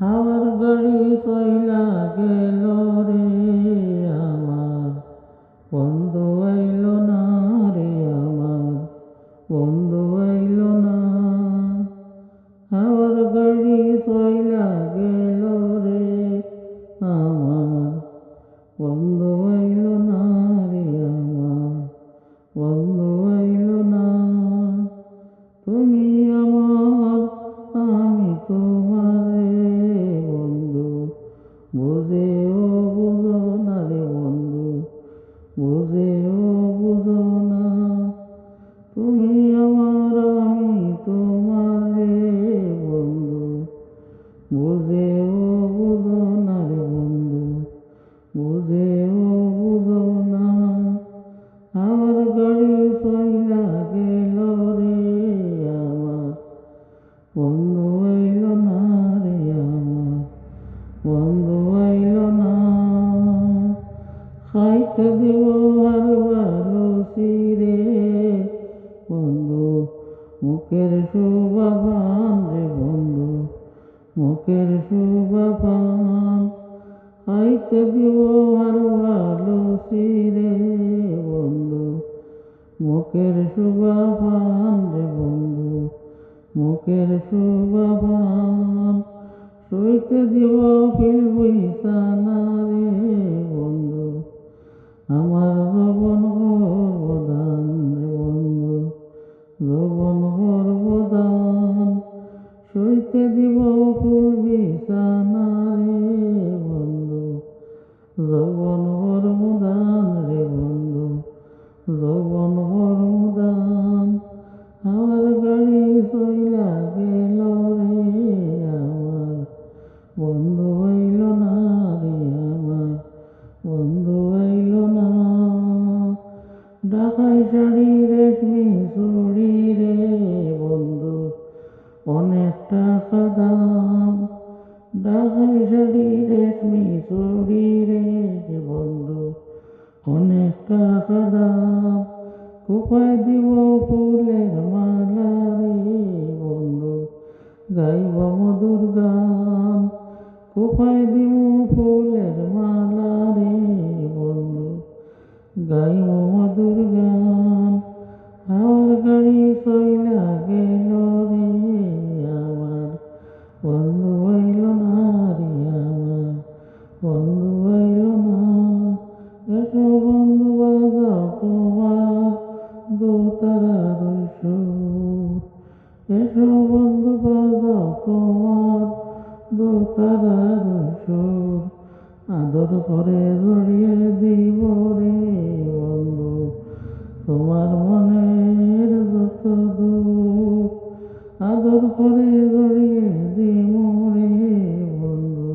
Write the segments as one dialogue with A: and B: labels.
A: আমার গাড়ি চইলা গেল রে, আমার বন্ধু আইল না রে, আমার বন্ধু আইল না। আমার গাড়ি চইলা গেল রে, আমার বন্ধু আইল না রে, আমার বন্ধু আইল না। তুমি আমার, আমি তোমারে বন্ধু, বুঝেও বুঝো না রে বন্ধু, বুঝেও বুঝো না। তুমি আমার, আমি তোমারে বন্ধু, বুঝেও বুঝো না রে বন্ধু, বুঝেও বুঝো না। আমার গাড়ি চইলা গেল রে, আমার বন্ধু আইল না রে, আমার বন্ধু আইল না। খাইতে দিব হালুয়া লুচি বন্ধু, মুখের শোভা পান রে বন্ধু, মুখের শোভা পান। খাইতে দিব হালুয়া লুচি বন্ধু, মুখের শোভা পান রে বন্ধু, মুখের শোভা পান। শুইতে দিব বিছানা রে বন্ধু, আমার যৌবন গর্ভদান রে বন্ধু, যৌবন গর্ভদান। শুইতে দিব ফুল বিছানা রে বন্ধু, যৌবন গর্ভদান রে বন্ধু, যৌবন গর্ভদান। আমার গাড়ি চইলা গেল রে, আমার বন্ধু আইল না রে, আমার বন্ধু আইল না। ঢাকাই শাড়ি রেশমি চুড়ি রে বন্ধু, অনেক টাকা দাম। ঢাকাই শাড়ি রেশমি চুড়ি রে বন্ধু, অনেক টাকা দাম। কোপায় দিব ফুলের মালা রে বন্ধু, গাইব মধুর গান। কোপায় দিব ফুলের মালা রে বন্ধু, গাইব মধুর গান। আমার গাড়ি চইলা গেল রে, আমার বন্ধু আইল না রে, আমার বন্ধু আইল না। এসো বন্ধু বাজাও তোমার দোতারার সুর, এসো বন্ধু বাজাও তোমার দোতারার সুর। আদর করে জড়িয়ে দিব রে বন্ধু, তোমার মনের যত দুঃখ। আদর করে জড়িয়ে দিব রে বন্ধু,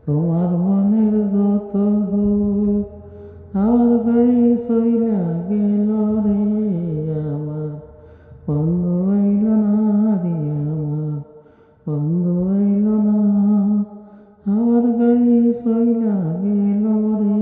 A: তোমার মনের যত দুঃখ। আমার গাড়ি চইলা গেল রে, আমার বন্ধু আইল না রে, আমার বন্ধু আইল না। আমার গাড়ি চইলা গেল রে।